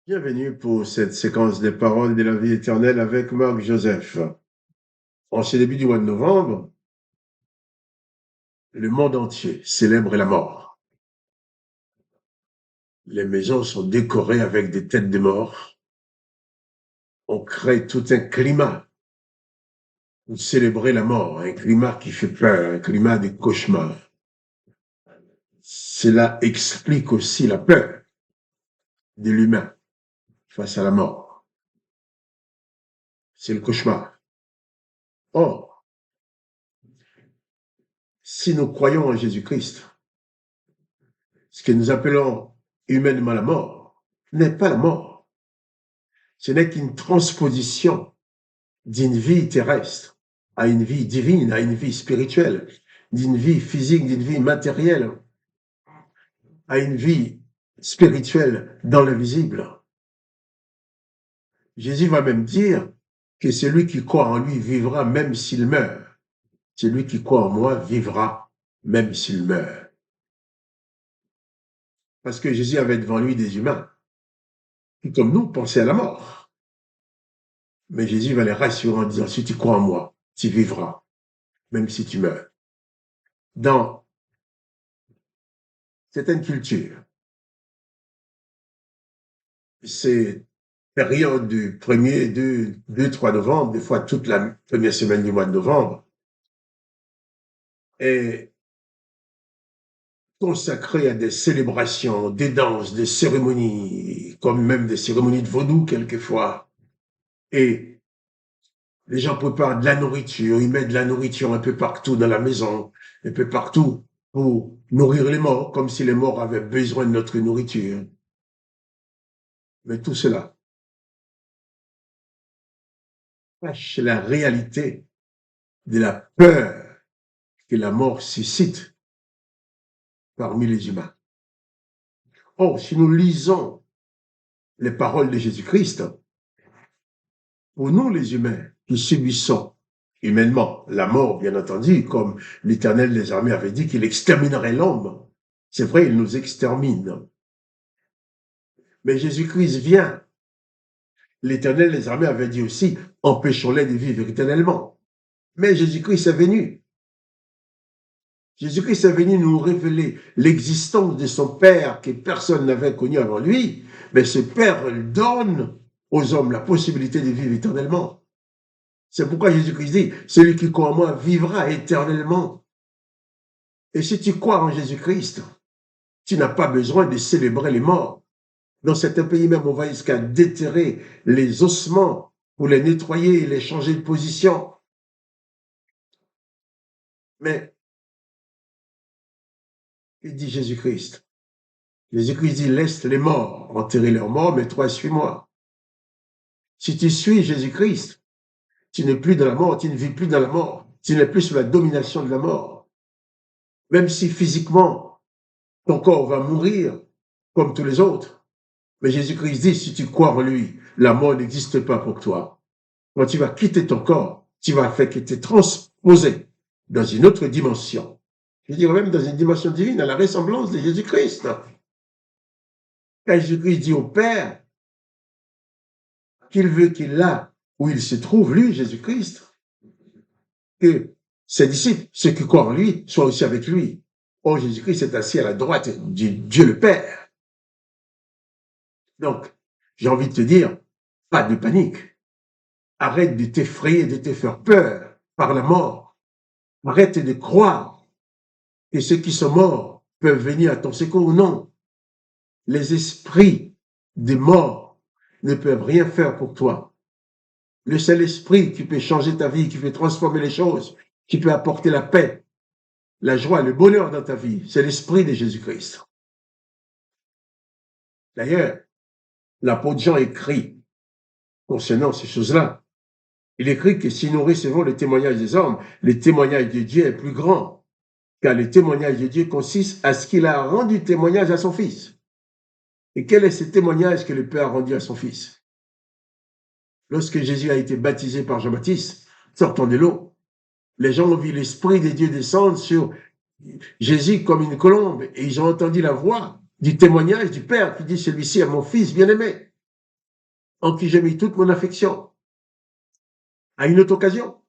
Bienvenue pour cette séquence des paroles de la vie éternelle avec Marc Joseph. En ce début du mois de novembre, le monde entier célèbre la mort. Les maisons sont décorées avec des têtes de mort. On crée tout un climat pour célébrer la mort, un climat qui fait peur, un climat de cauchemar. Cela explique aussi la peur de l'humain face à la mort. C'est le cauchemar. Or, si nous croyons en Jésus-Christ, ce que nous appelons humainement la mort n'est pas la mort. Ce n'est qu'une transposition d'une vie terrestre à une vie divine, à une vie spirituelle, d'une vie physique, d'une vie matérielle, à une vie spirituelle dans l'invisible. Jésus va même dire que celui qui croit en lui vivra même s'il meurt. Celui qui croit en moi vivra même s'il meurt. Parce que Jésus avait devant lui des humains qui, comme nous, pensaient à la mort. Mais Jésus va les rassurer en disant, si tu crois en moi, tu vivras, même si tu meurs. Dans certaines cultures, c'est période du 1er, 2, 3 novembre, des fois toute la première semaine du mois de novembre, est consacrée à des célébrations, des danses, des cérémonies, comme même des cérémonies de vaudou quelquefois. Et les gens préparent de la nourriture, ils mettent de la nourriture un peu partout dans la maison, un peu partout pour nourrir les morts, comme si les morts avaient besoin de notre nourriture. Mais tout cela cache la réalité de la peur que la mort suscite parmi les humains. Or, si nous lisons les paroles de Jésus-Christ, pour nous les humains qui subissons humainement la mort, bien entendu, comme l'Éternel des armées avait dit qu'il exterminerait l'homme, c'est vrai, il nous extermine. Mais Jésus-Christ vient. L'Éternel des armées avait dit aussi, empêchons-les de vivre éternellement. Mais Jésus-Christ est venu. Jésus-Christ est venu nous révéler l'existence de son Père que personne n'avait connu avant lui, mais ce Père donne aux hommes la possibilité de vivre éternellement. C'est pourquoi Jésus-Christ dit, celui qui croit en moi vivra éternellement. Et si tu crois en Jésus-Christ, tu n'as pas besoin de célébrer les morts. Dans certains pays même, on va jusqu'à déterrer les ossements pour les nettoyer et les changer de position. Mais, il dit Jésus-Christ. Jésus-Christ dit, laisse les morts enterrer leurs morts, mais toi, suis-moi. Si tu suis Jésus-Christ, tu n'es plus dans la mort, tu ne vis plus dans la mort, tu n'es plus sous la domination de la mort. Même si physiquement, ton corps va mourir comme tous les autres. Mais Jésus-Christ dit, si tu crois en lui, la mort n'existe pas pour toi. Quand tu vas quitter ton corps, tu vas faire que tu es transposé dans une autre dimension. Je dirais même dans une dimension divine, à la ressemblance de Jésus-Christ. Quand Jésus-Christ dit au Père qu'il veut qu'il là où il se trouve, lui, Jésus-Christ, que ses disciples, ceux qui croient en lui, soient aussi avec lui. Or, Jésus-Christ est assis à la droite de Dieu le Père. Donc, j'ai envie de te dire, pas de panique. Arrête de t'effrayer, de te faire peur par la mort. Arrête de croire que ceux qui sont morts peuvent venir à ton secours. Non. Les esprits des morts ne peuvent rien faire pour toi. Le seul esprit qui peut changer ta vie, qui peut transformer les choses, qui peut apporter la paix, la joie, le bonheur dans ta vie, c'est l'esprit de Jésus-Christ. D'ailleurs, l'apôtre Jean écrit concernant ces choses-là. Il écrit que si nous recevons le témoignage des hommes, le témoignage de Dieu est plus grand, car le témoignage de Dieu consiste à ce qu'il a rendu témoignage à son Fils. Et quel est ce témoignage que le Père a rendu à son Fils? Lorsque Jésus a été baptisé par Jean-Baptiste, sortant de l'eau, les gens ont vu l'Esprit de Dieu descendre sur Jésus comme une colombe, et ils ont entendu la voix du témoignage du Père qui dit, celui-ci est mon Fils bien-aimé. en qui j'ai mis toute mon affection. À une autre occasion,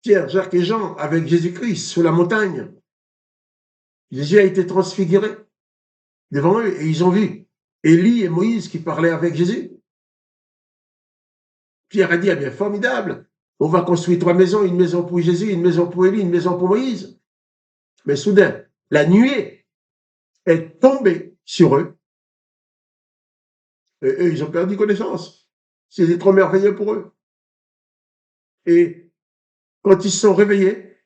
Pierre, Jacques et Jean avec Jésus-Christ sur la montagne. Jésus a été transfiguré devant eux et ils ont vu Élie et Moïse qui parlaient avec Jésus. Pierre a dit, ah bien, formidable, on va construire 3 maisons, une maison pour Jésus, une maison pour Élie, une maison pour Moïse. Mais soudain, la nuée est tombée sur eux. Et eux, ils ont perdu connaissance. C'était trop merveilleux pour eux. Et quand ils se sont réveillés,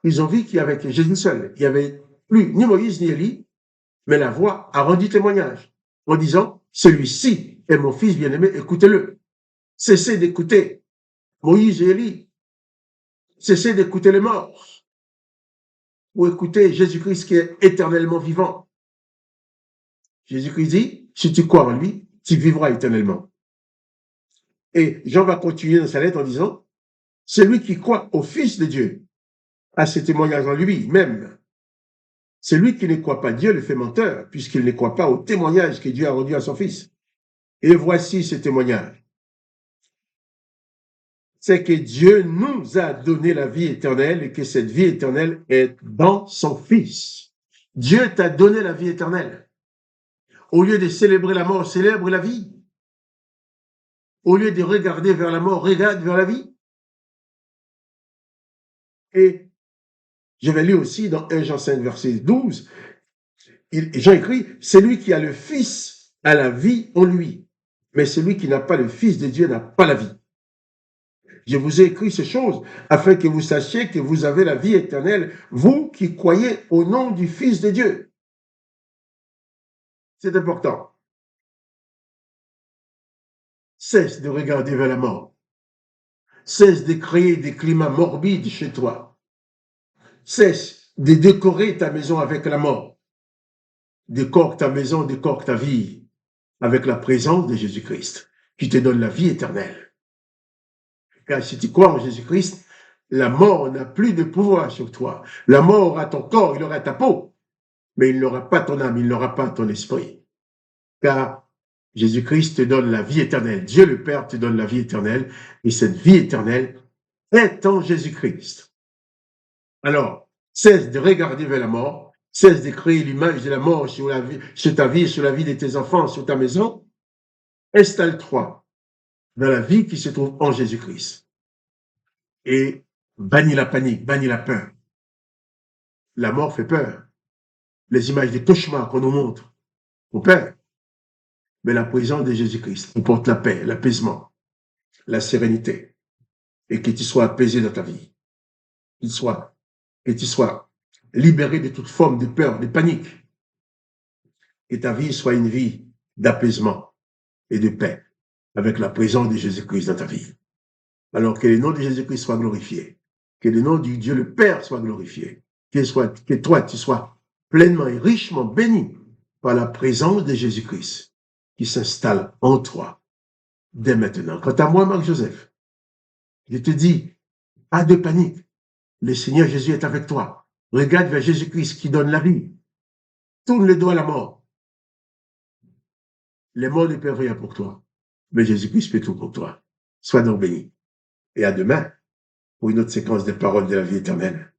ils ont vu qu'il y avait Jésus seul. Il n'y avait plus ni Moïse ni Élie, mais la voix a rendu témoignage en disant, celui-ci est mon fils bien-aimé, écoutez-le. Cessez d'écouter Moïse et Élie. Cessez d'écouter les morts. Ou écouter Jésus-Christ qui est éternellement vivant. Jésus-Christ dit, si tu crois en lui, tu vivras éternellement. Et Jean va continuer dans sa lettre en disant, celui qui croit au Fils de Dieu a ce témoignage en lui-même. Celui qui ne croit pas Dieu le fait menteur, puisqu'il ne croit pas au témoignage que Dieu a rendu à son Fils. Et voici ce témoignage. C'est que Dieu nous a donné la vie éternelle et que cette vie éternelle est dans son Fils. Dieu t'a donné la vie éternelle. Au lieu de célébrer la mort, célèbre la vie. Au lieu de regarder vers la mort, regarde vers la vie. Et je vais lire aussi dans 1 Jean 5, verset 12, Jean écrit, celui qui a le Fils a la vie en lui, mais celui qui n'a pas le Fils de Dieu n'a pas la vie. Je vous ai écrit ces choses afin que vous sachiez que vous avez la vie éternelle, vous qui croyez au nom du Fils de Dieu. C'est important. Cesse de regarder vers la mort. Cesse de créer des climats morbides chez toi. Cesse de décorer ta maison avec la mort. Décore ta maison, décore ta vie avec la présence de Jésus-Christ qui te donne la vie éternelle. Car si tu crois en Jésus-Christ, la mort n'a plus de pouvoir sur toi. La mort aura ton corps, il aura ta peau, mais il n'aura pas ton âme, il n'aura pas ton esprit. Car Jésus-Christ te donne la vie éternelle. Dieu le Père te donne la vie éternelle et cette vie éternelle est en Jésus-Christ. Alors, cesse de regarder vers la mort, cesse de créer l'image de la mort sur ta vie, sur la vie de tes enfants, sur ta maison. Installe-toi dans la vie qui se trouve en Jésus-Christ. Et bannis la panique, bannis la peur. La mort fait peur. Les images des cauchemars qu'on nous montre font peur. Mais la présence de Jésus-Christ apporte la paix, l'apaisement, la sérénité. Et que tu sois apaisé dans ta vie. Que tu sois libéré de toute forme de peur, de panique. Que ta vie soit une vie d'apaisement et de paix avec la présence de Jésus-Christ dans ta vie. Alors que le nom de Jésus-Christ soit glorifié. Que le nom du Dieu le Père soit glorifié. Que toi, tu sois pleinement et richement béni par la présence de Jésus-Christ qui s'installe en toi dès maintenant. Quant à moi, Marc-Joseph, je te dis, pas de panique. Le Seigneur Jésus est avec toi. Regarde vers Jésus-Christ qui donne la vie. Tourne le dos à la mort. Les morts ne peuvent rien pour toi, mais Jésus-Christ peut tout pour toi. Sois donc béni. Et à demain pour une autre séquence de paroles de la vie éternelle.